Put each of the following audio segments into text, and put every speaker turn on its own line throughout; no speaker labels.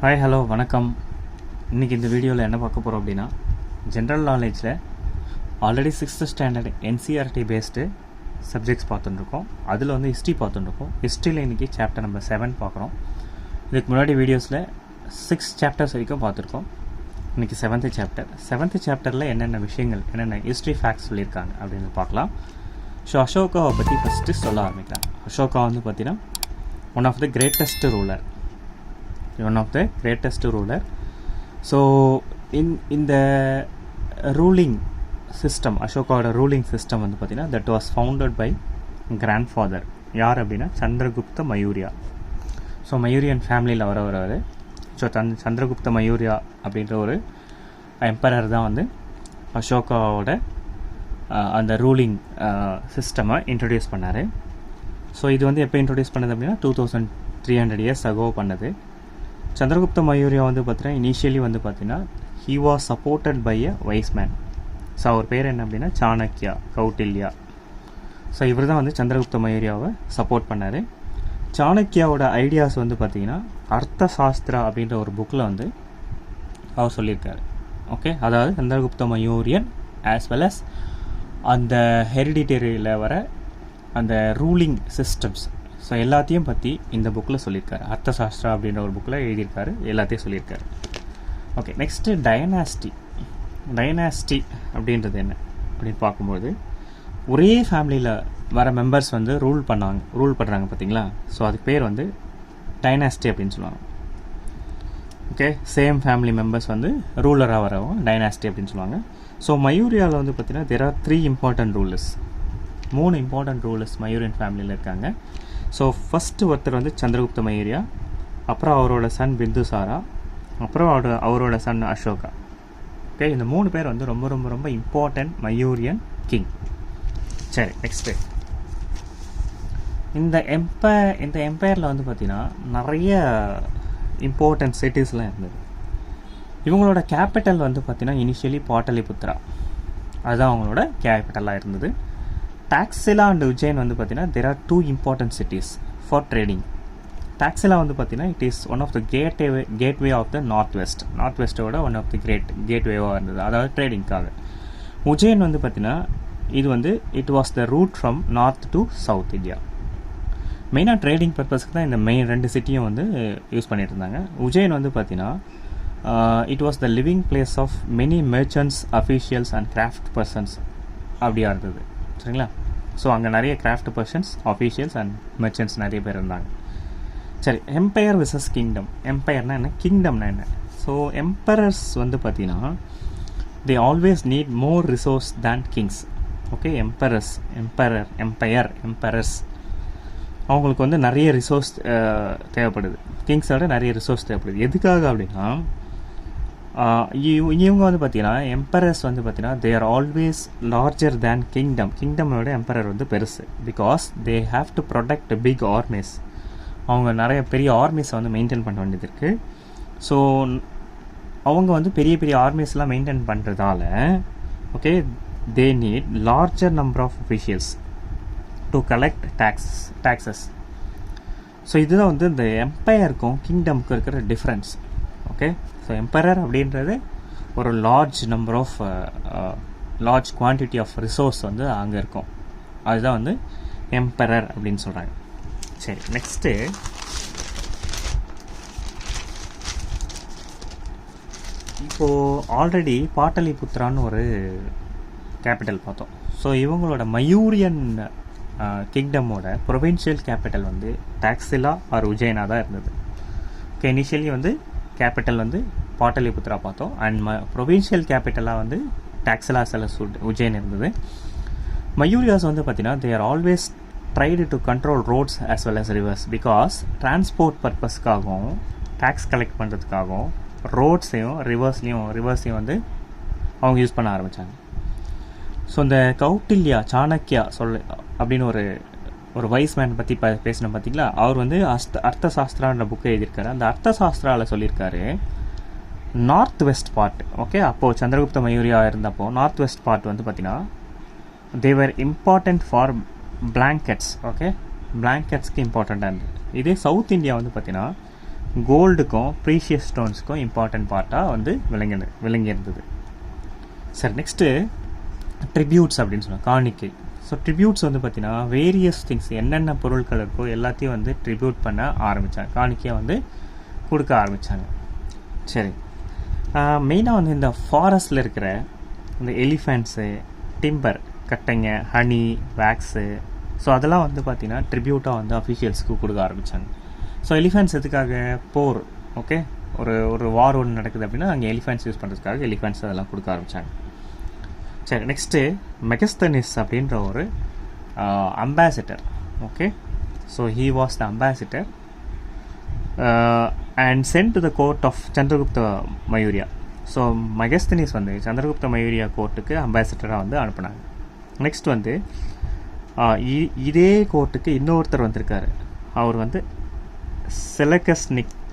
Hi hello வணக்கம். இன்றைக்கி இந்த வீடியோவில் என்ன பார்க்க போகிறோம் அப்படின்னா, ஜென்ரல் நாலேஜில் already 6th standard NCERT based subjects பார்த்துட்டுருக்கோம். அதில் வந்து ஹிஸ்ட்ரி பார்த்துட்டுருக்கோம். ஹிஸ்ட்ரியில் இன்றைக்கி சாப்டர் நம்பர் 7 பார்க்குறோம். இதுக்கு முன்னாடி வீடியோஸில் 6 சாப்டர்ஸ் வரைக்கும் பார்த்துருக்கோம். இன்றைக்கி 7th சாப்டரில் என்னென்ன விஷயங்கள், என்னென்ன ஹிஸ்ட்ரி ஃபேக்ட்ஸ் சொல்லியிருக்காங்க அப்படின்னு பார்க்கலாம். ஸோ அசோகாவை பற்றி ஃபஸ்ட்டு சொல்ல ஆரம்பிக்கலாம். அசோகா வந்து பார்த்திங்கன்னா one of the greatest ruler. So இந்த ரூலிங் சிஸ்டம், அசோகாவோட ரூலிங் சிஸ்டம் வந்து பார்த்திங்கன்னா that was founded by grandfather. யார் அப்படின்னா சந்திரகுப்த மயூரியா. ஸோ மயூரியன் ஃபேமிலியில் வரவர். ஸோ சந்திரகுப்த மயூரியா அப்படின்ற ஒரு எம்பரர் தான் வந்து அசோகாவோட அந்த ரூலிங் சிஸ்டமை இன்ட்ரடியூஸ் பண்ணார். ஸோ இது வந்து எப்போ இன்ட்ரடியூஸ் பண்ணது அப்படின்னா 2300 இயர்ஸ் அகோ பண்ணது. சந்திரகுப்த மயூரியா வந்து பார்த்தீங்கன்னா இனிஷியலி வந்து பார்த்தீங்கன்னா he was supported by a wise man. So அவர் பேர் என்ன அப்படின்னா சாணக்கியா, கௌட்டில்யா. ஸோ இவர் தான் வந்து சந்திரகுப்த மயூரியாவை சப்போர்ட் பண்ணார். சாணக்கியாவோட ஐடியாஸ் வந்து பார்த்திங்கன்னா அர்த்த சாஸ்திரா அப்படின்ற ஒரு புக்கில் வந்து அவர் சொல்லியிருக்காரு. ஓகே, அதாவது சந்திரகுப்த மயூரியன் ஆஸ் வெல் அஸ் அந்த ஹெரிடிட்டரியில் வர அந்த ரூலிங் சிஸ்டம்ஸ், ஸோ எல்லாத்தையும் பற்றி இந்த புக்கில் சொல்லியிருக்காரு. அர்த்த சாஸ்திரா அப்படின்ற ஒரு புக்கில் எழுதியிருக்காரு, எல்லாத்தையும் சொல்லியிருக்காரு. ஓகே, நெக்ஸ்ட்டு டைனாஸ்டி அப்படின்றது என்ன அப்படின்னு பார்க்கும்போது, ஒரே ஃபேமிலியில் வர மெம்பர்ஸ் வந்து ரூல் பண்ணுறாங்க பார்த்தீங்களா. ஸோ அதுக்கு பேர் வந்து டைனாஸ்டி அப்படின்னு சொல்லுவாங்க. ஓகே, சேம் ஃபேமிலி மெம்பர்ஸ் வந்து ரூலராக வரவும் டைனாஸ்டி அப்படின்னு சொல்லுவாங்க. ஸோ மயூரியாவில் வந்து பார்த்திங்கன்னா there are 3 important rulers. 3 important rulers Mauryan ஃபேமிலியில் இருக்காங்க. ஸோ ஃபஸ்ட்டு ஒருத்தர் வந்து சந்திரகுப்த மயூரியா, அப்புறம் அவரோட சன் பிந்துசாரா, அப்புறம் அவரோட சன் அசோகா. ஓகே, இந்த 3 பேர் வந்து ரொம்ப ரொம்ப ரொம்ப இம்பார்ட்டன்ட் மயூரியன் கிங். சரி, நெக்ஸ்ட்டு இந்த எம்பையரில் வந்து பார்த்திங்கன்னா நிறைய இம்பார்ட்டன்ட் சிட்டிஸ்லாம் இருந்தது. இவங்களோட கேபிட்டல் வந்து பார்த்திங்கன்னா இனிஷியலி பாட்டலிபுத்ரா, அதுதான் அவங்களோட கேபிட்டலாக இருந்தது. டாக்ஸிலா அண்ட் உஜ்ஜைன் வந்து பார்த்திங்கன்னா there are 2 important cities for trading. Taxila வந்து பார்த்திங்கன்னா it is one of the gateway of the north வெஸ்ட்டோட ஒன் ஆஃப் தி கேட்வேவாக இருந்தது, அதாவது ட்ரேடிங்காக. உஜ்ஜைன் வந்து பார்த்திங்கன்னா இது வந்து it was the route from north to south India. மெயினாக ட்ரேடிங் பர்பஸ்க்கு தான் இந்த மெயின் 2 சிட்டியும் வந்து யூஸ் பண்ணிட்டு இருந்தாங்க. உஜ்ஜைன் வந்து பார்த்திங்கன்னா it was the living place of many merchants, officials and craft persons அப்படியா இருந்தது. சரிங்களா? ஸோ அங்கே நிறைய craft persons, officials and merchants நிறைய பேர் இருந்தாங்க. சரி, எம்பையர் விசஸ் கிங்டம். எம்பையர்னா என்ன, கிங்டம்னா என்ன? ஸோ எம்பரர்ஸ் வந்து பார்த்தீங்கன்னா they always need more resource than Kings. Okay, emperors அவங்களுக்கு வந்து நிறைய ரிசோர்ஸ் தேவைப்படுது. கிங்ஸோட நிறைய ரிசோர்ஸ் தேவைப்படுது. எதுக்காக அப்படின்னா இவங்க வந்து பார்த்தீங்கன்னா எம்பரர்ஸ் வந்து பார்த்தீங்கன்னா they are always larger than கிங்டமோட எம்பரர் வந்து பெருசு. Because they have to protect big armies. அவங்க நிறைய பெரிய ஆர்மிஸை வந்து மெயின்டைன் பண்ண வேண்டியது இருக்குது. ஸோ அவங்க வந்து பெரிய பெரிய ஆர்மிஸ்லாம் மெயின்டைன் பண்ணுறதால okay they need larger number of officials to collect taxes. So இதுதான் வந்து இந்த எம்பையருக்கும் கிங்டமுக்கும் இருக்கிற டிஃப்ரென்ஸ். ஓகே, ஸோ எம்பரர் அப்படின்றது ஒரு லார்ஜ் குவான்டிட்டி ஆஃப் ரிசோர்ஸ் வந்து அங்கே இருக்கும், அதுதான் வந்து எம்பரர் அப்படின்னு சொல்கிறாங்க. சரி, நெக்ஸ்ட்டு இப்போது ஆல்ரெடி பாட்டலிபுத்ரான்னு ஒரு கேபிட்டல் பார்த்தோம். ஸோ இவங்களோட மயூரியன் கிங்டமோட ப்ரொவின்ஷியல் கேபிட்டல் வந்து டாக்ஸிலா ஆர் உஜ்ஜைனா தான் இருந்தது. ஓகே, இனிஷியலி வந்து கேபிட்டல் வந்து பாட்டலிபுத்ரா பார்த்தோம். அண்ட் ப்ரொவின்ஷியல் கேபிட்டலாக வந்து டாக்ஸிலா செலஸ் உஜ்ஜைன் இருந்தது. மயூரியாஸ் வந்து பார்த்தீங்கன்னா they are always tried to control roads as well as rivers. Because transport பர்பஸ்க்காகவும் டேக்ஸ் கலெக்ட் பண்ணுறதுக்காகவும் ரோட்ஸையும் ரிவர்ஸையும் வந்து அவங்க யூஸ் பண்ண ஆரம்பித்தாங்க. ஸோ இந்த கௌட்டில்யா, சாணக்கியா அப்படின்னு ஒரு வைஸ் மேன் பற்றி பேசினோம் பார்த்தீங்களா. அவர் வந்து அர்த்த சாஸ்திரான்ற புக்கை எழுதியிருக்காரு. அந்த அர்த்த சாஸ்திராவில் சொல்லியிருக்காரு நார்த் வெஸ்ட் பார்ட். ஓகே, அப்போது சந்திரகுப்த மயூரியா இருந்தப்போ நார்த் வெஸ்ட் பார்ட் வந்து பார்த்திங்கன்னா தேவர் இம்பார்ட்டன்ட் ஃபார் பிளாங்கெட்ஸ். ஓகே, பிளாங்கெட்ஸ்க்கு இம்பார்ட்டண்ட்டாக இருந்தது. இதே சவுத் இந்தியா வந்து பார்த்திங்கன்னா கோல்டுக்கும் ப்ரீஷியஸ் ஸ்டோன்ஸுக்கும் இம்பார்ட்டன்ட் பார்ட்டாக வந்து விளங்கியிருந்தது. சரி, நெக்ஸ்ட்டு ட்ரிபியூட்ஸ் அப்படின்னு சொல்லுவாங்க, காணிக்கை. ஸோ ட்ரிபியூட்ஸ் வந்து பார்த்திங்கன்னா வேரியஸ் திங்ஸ், என்னென்ன பொருட்கள் இருக்கோ எல்லாத்தையும் வந்து ட்ரிபியூட் பண்ண ஆரம்பித்தாங்க, காணிக்கையை வந்து கொடுக்க ஆரம்பித்தாங்க. சரி, மெயினாக வந்து இந்த ஃபாரஸ்ட்டில் இருக்கிற இந்த எலிஃபெண்ட்ஸு, டிம்பர், கட்டைங்க, ஹனி, வேக்ஸு, ஸோ அதெல்லாம் வந்து பார்த்திங்கன்னா ட்ரிபியூட்டாக வந்து அஃபிஷியல்ஸ்க்கு கொடுக்க ஆரம்பித்தாங்க. ஸோ எலிஃபெண்ட்ஸ் எதுக்காக? போர், ஓகே, ஒரு வார் ஒன்று நடக்குது அப்படின்னா அங்கே எலிஃபெண்ட்ஸ் யூஸ் பண்ணுறதுக்காக எலிஃபெண்ட்ஸ் அதெல்லாம் கொடுக்க ஆரம்பித்தாங்க. சரி, நெக்ஸ்ட்டு மெகஸ்தனிஸ் அப்படின்ற ஒரு ambassador. Okay, so he was the ambassador and sent to the court of Chandragupta Maurya. So Megasthenes வந்து சந்திரகுப்த மயூரியா கோர்ட்டுக்கு அம்பாசிடராக வந்து அனுப்புனாங்க. நெக்ஸ்ட் வந்து இதே கோர்ட்டுக்கு இன்னொருத்தர் வந்திருக்காரு, அவர் வந்து Seleucus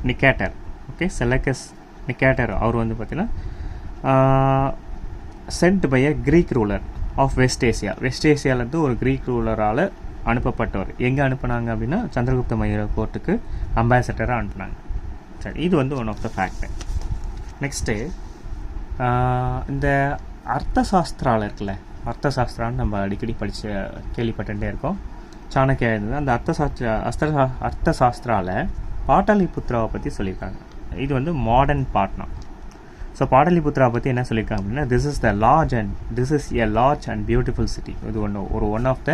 Nicator. Okay, Seleucus Nicator அவர் வந்து பார்த்திங்கன்னா sent by a Greek ruler of West Asia. West ஏசியாவிலேருந்து ஒரு க்ரீக் ரூலரால் அனுப்பப்பட்டவர். எங்கே அனுப்புனாங்க அப்படின்னா சந்திரகுப்த மயூர கோர்ட்டுக்கு அம்பாசிடராக அனுப்புனாங்க. சரி, இது வந்து one of the fact. Next இந்த அர்த்த சாஸ்திராவில் இருக்குல்ல, அர்த்த சாஸ்திரான்னு நம்ம அடிக்கடி கேள்விப்பட்டுட்டே இருக்கோம், சாணக்கியா இருந்தது. அந்த அர்த்த சாஸ்திராவில் பாட்டலிபுத்ராவை பற்றி சொல்லியிருக்காங்க. இது வந்து மாடர்ன் பாட்னா. ஸோ பாடலிபுத்ராவை பற்றி என்ன சொல்லியிருக்காங்க அப்படின்னா, this is a large and beautiful city. இது ஒன் ஆஃப் த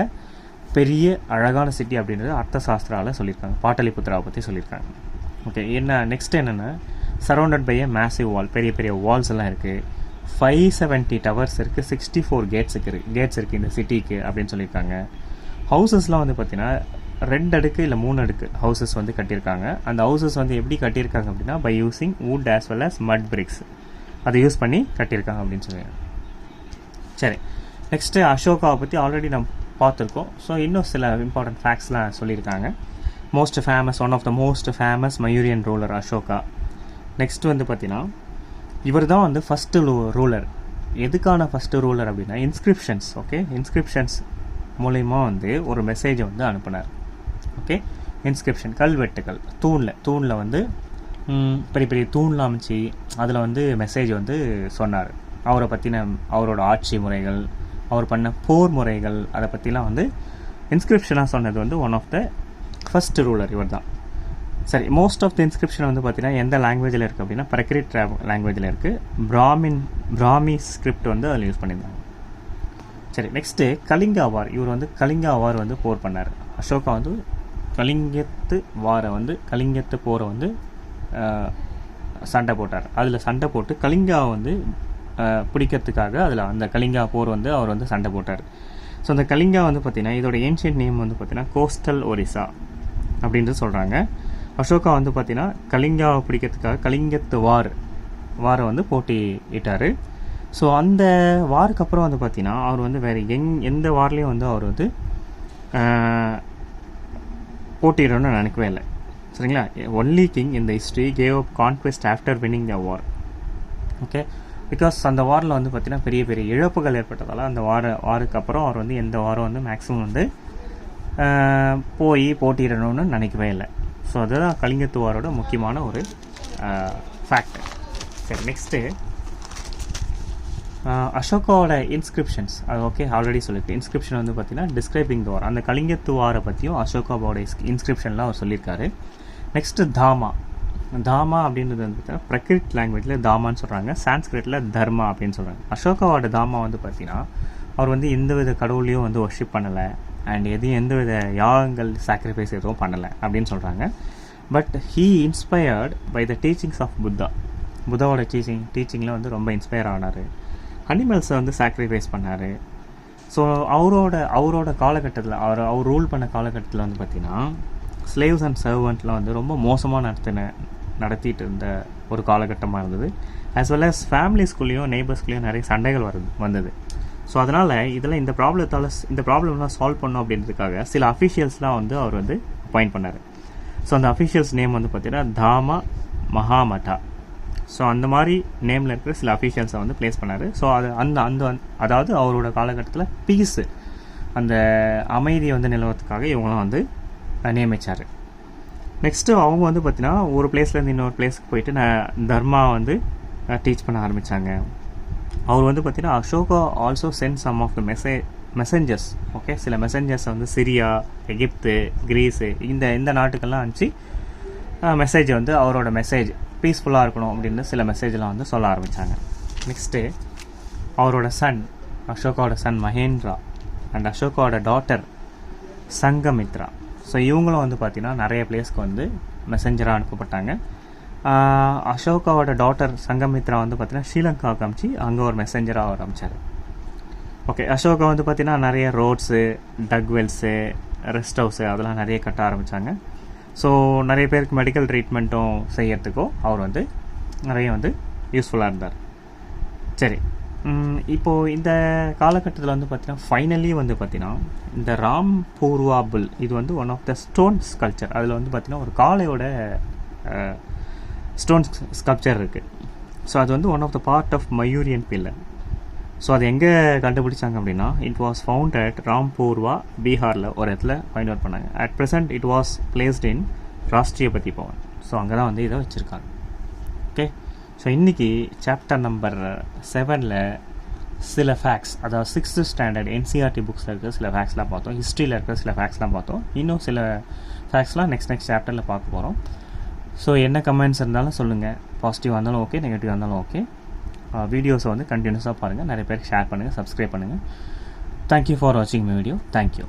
பெரிய அழகான சிட்டி அப்படின்றது அர்த்த சாஸ்திராவில் சொல்லியிருக்காங்க, பாட்டலிபுத்ராவை பற்றி சொல்லியிருக்காங்க. ஓகே, நெக்ஸ்ட் என்னென்னா சரௌண்டட் பை எ மேசிவ் வால், பெரிய பெரிய வால்ஸ் எல்லாம் இருக்குது, 570 டவர்ஸ் இருக்குது, 64 கேட்ஸ் இருக்குது இந்த சிட்டிக்கு அப்படின்னு சொல்லியிருக்காங்க. ஹவுசஸ்லாம் வந்து பார்த்திங்கன்னா 2 அடுக்கு இல்லை 3 அடுக்கு ஹவுசஸ் வந்து கட்டியிருக்காங்க. அந்த ஹவுசஸ் வந்து எப்படி கட்டியிருக்காங்க அப்படின்னா by using wood as well as mud bricks, அதை யூஸ் பண்ணி கட்டியிருக்காங்க அப்படின்னு சொல்லுவாங்க. சரி, நெக்ஸ்ட்டு அசோகாவை பற்றி ஆல்ரெடி நம்ம பார்த்துருக்கோம். ஸோ இன்னும் சில இம்பார்ட்டன்ட் ஃபேக்ட்ஸ்லாம் சொல்லியிருக்காங்க. One of the most famous Mauryan ruler Ashoka. Next வந்து பார்த்தீங்கன்னா இவர் தான் வந்து ஃபஸ்ட்டு ரூலர். எதுக்கான ஃபஸ்ட்டு ரூலர் அப்படின்னா இன்ஸ்கிரிப்ஷன்ஸ். ஓகே, இன்ஸ்கிரிப்ஷன்ஸ் மூலயமா வந்து ஒரு மெசேஜை வந்து அனுப்புனார். ஓகே, இன்ஸ்கிரிப்ஷன், கல்வெட்டுகள், தூணில் வந்து பெரிய பெரிய தூண்லாம் அமைச்சு அதில் வந்து மெசேஜ் வந்து சொன்னார். அவரை பற்றின அவரோட ஆட்சி முறைகள், அவர் பண்ண போர் முறைகள், அதை பற்றிலாம் வந்து இன்ஸ்கிரிப்ஷனாக சொன்னது வந்து one of the first ruler இவர் தான். சரி, மோஸ்ட் ஆஃப் த இன்ஸ்கிரிப்ஷன் வந்து பார்த்திங்கன்னா எந்த லாங்குவேஜில் இருக்குது அப்படின்னா பிரக்ரிட் லாங்குவேஜில் இருக்குது. பிராமி ஸ்கிரிப்ட் வந்து அதில் யூஸ் பண்ணியிருந்தாங்க. சரி, நெக்ஸ்ட்டு கலிங்கா வார். இவர் வந்து கலிங்கா வார் வந்து போர் பண்ணார். அசோகா வந்து கலிங்கத்து போரை வந்து சண்டை போட்டார். அதில் சண்டை போட்டு கலிங்காவை வந்து பிடிக்கிறதுக்காக அந்த கலிங்கா போர் வந்து அவர் வந்து சண்டை போட்டார். ஸோ அந்த கலிங்கா வந்து பார்த்திங்கன்னா இதோட ஏன்ஷியன்ட் நேம் வந்து பார்த்திங்கன்னா கோஸ்டல் ஒரிசா அப்படின்றது சொல்கிறாங்க. அசோகா வந்து பார்த்திங்கன்னா கலிங்காவை பிடிக்கிறதுக்காக கலிங்கத்து வாரை வந்து போட்டியிட்டார். ஸோ அந்த வாருக்கு அப்புறம் வந்து பார்த்திங்கன்னா அவர் வந்து வேறு எந்த வார்லேயும் வந்து அவர் வந்து போட்டியிடணும்னு நினைக்கவே இல்லை. சரிங்களா? ஒன்லி கிங் இந்த history gave up conquest after winning the war. Okay, because அந்த வாரில் வந்து பார்த்திங்கன்னா பெரிய பெரிய இழப்புகள் ஏற்பட்டதால் அந்த வாருக்கு அப்புறம் அவர் வந்து எந்த வாரம் வந்து மேக்ஸிமம் வந்து போய் போட்டியிடணும்னு நினைக்கவே இல்லை. ஸோ அதுதான் கலிங்கத்து வாரோட முக்கியமான ஒரு ஃபேக்டர். சரி, நெக்ஸ்ட்டு அசோகாவோட இன்ஸ்கிரிப்ஷன்ஸ். அது ஓகே, ஆல்ரெடி சொல்லியிருக்கு. இன்ஸ்கிரிப்ஷன் வந்து பார்த்திங்கன்னா டிஸ்கிரைபிங் த வார், அந்த கலிங்கத்து வாரை பற்றியும் அசோகாவோட இன்ஸ்கிரிப்ஷன்லாம் அவர் சொல்லியிருக்காரு. நெக்ஸ்ட்டு தாமா அப்படின்றது வந்து பார்த்தீங்கன்னா பிரக்ரிட் லாங்குவேஜில் தாமான்னு சொல்கிறாங்க, சான்ஸ்கிரிட்டில் தர்மா அப்படின்னு சொல்கிறாங்க. அசோகாவோட தாமா வந்து பார்த்திங்கன்னா அவர் வந்து எந்தவித கடவுளையும் வந்து ஒர்ஷிப் பண்ணலை அண்ட் எந்தவித யாகங்கள் சாக்ரிஃபைஸ் எதுவும் பண்ணலை அப்படின்னு சொல்கிறாங்க. But he inspired by the teachings of புத்தாவோட டீச்சிங்கில் வந்து ரொம்ப இன்ஸ்பயர் ஆனார். அனிமல்ஸை வந்து சாக்ரிஃபைஸ் பண்ணார். ஸோ அவரோட காலகட்டத்தில் அவர் ரூல் பண்ண காலகட்டத்தில் வந்து பார்த்திங்கன்னா ஸ்லேவ்ஸ் அண்ட் சர்வெண்ட்லாம் வந்து ரொம்ப மோசமாக நடத்திட்டு இருந்த ஒரு காலகட்டமாக இருந்தது. ஆஸ் வெல் அஸ் ஃபேமிலிஸ்குள்ளேயும் நெய்பர்ஸ்குள்ளேயும் நிறைய சண்டைகள் வந்தது. ஸோ அதனால் இந்த ப்ராப்ளம்லாம் சால்வ் பண்ணோம் அப்படின்றதுக்காக சில அஃபிஷியல்ஸ்லாம் வந்து அவர் வந்து அப்பாயிண்ட் பண்ணார். ஸோ அந்த அஃபிஷியல்ஸ் நேம் வந்து பார்த்திங்கன்னா தாமா மகாமட்டா. ஸோ அந்த மாதிரி நேமில் இருக்கிற சில அஃபிஷியல்ஸை வந்து ப்ளேஸ் பண்ணார். ஸோ அதாவது அவரோட காலகட்டத்தில் பீஸு, அந்த அமைதியை வந்து நிலவரத்துக்காக இவங்களாம் வந்து நியமித்தார். நெக்ஸ்ட்டு அவங்க வந்து பார்த்தீங்கன்னா ஒரு பிளேஸ்லேருந்து இன்னொரு பிளேஸ்க்கு போயிட்டு தர்மா வந்து டீச் பண்ண ஆரம்பித்தாங்க. அவர் வந்து பார்த்தீங்கன்னா Ashoka also sent some of the messengers. Okay, சில மெசஞ்சர்ஸை வந்து சிரியா, எகிப்து, கிரீஸு இந்த நாட்டுக்கெல்லாம் அனுப்பிச்சு மெசேஜ் வந்து அவரோட மெசேஜ் பீஸ்ஃபுல்லாக இருக்கணும் அப்படின்னு சில மெசேஜெலாம் வந்து சொல்ல ஆரம்பித்தாங்க. நெக்ஸ்ட்டு அவரோட சன், அசோகாவோட சன் மகேந்திரா அண்ட் அசோகாவோட டாட்டர் சங்கமித்ரா. ஸோ இவங்களும் வந்து பார்த்திங்கன்னா நிறைய பிளேஸ்க்கு வந்து மெசஞ்சராக அனுப்பப்பட்டாங்க. அசோகாவோட டாட்டர் சங்கமித்ரா வந்து பார்த்திங்கன்னா ஸ்ரீலங்காவுக்கு அனுப்பிச்சு அங்கே ஒரு மெசஞ்சராக ஆரம்பித்தார். ஓகே, அசோகா வந்து பார்த்திங்கன்னா நிறைய ரோட்ஸு, டக்வெல்ஸு, ரெஸ்ட் ஹவுஸு அதெல்லாம் நிறைய கட்ட ஆரம்பித்தாங்க. ஸோ நிறைய பேருக்கு மெடிக்கல் ட்ரீட்மெண்ட்டும் செய்யறதுக்கோ அவர் வந்து நிறைய வந்து யூஸ்ஃபுல்லாக இருந்தார். சரி, இப்போது இந்த காலகட்டத்தில் வந்து பார்த்திங்கன்னா ஃபைனலி வந்து பார்த்திங்கன்னா இந்த ராம்பூர்வா புல் இது வந்து one of the stone sculpture. அதில் வந்து பார்த்திங்கன்னா ஒரு காளையோட ஸ்டோன் ஸ்கல்ப்சர் இருக்குது. ஸோ அது வந்து one of the part of Mauryan pillar. So அது எங்கே கண்டுபிடிச்சாங்க அப்படின்னா it was found at Rampurva, பீகாரில் ஒரு இடத்துல ஃபைண்ட் அவுட் பண்ணாங்க. At present it was placed in Rashtrapati Bhavan. So அங்கே தான் வந்து இதை வச்சுருக்காங்க. ஓகே, ஸோ இன்றைக்கி சாப்டர் நம்பர் 7ல் சில ஃபேக்ட்ஸ், அதாவது 6th ஸ்டாண்டர்ட் NCERT புக்ஸில் இருக்கிற சில ஃபேக்ட்ஸ்லாம் பார்த்தோம். ஹிஸ்ட்ரியில் இருக்கிற சில ஃபேக்ட்ஸ்லாம் பார்த்தோம். இன்னும் சில ஃபேக்ட்ஸ்லாம் நெக்ஸ்ட் சாப்டரில் பார்க்க போகிறோம். ஸோ என்ன கமெண்ட்ஸ் இருந்தாலும் சொல்லுங்கள். பாசிட்டிவாக இருந்தாலும் ஓகே, நெகட்டிவாக இருந்தாலும் ஓகே. வீடியோஸை வந்து கண்டினியூஸாக பாருங்கள், நிறைய பேருக்கு ஷேர் பண்ணுங்கள், சப்ஸ்கிரைப் பண்ணுங்கள். தேங்க்யூ ஃபார் வாட்சிங் மை வீடியோ. தேங்க்யூ.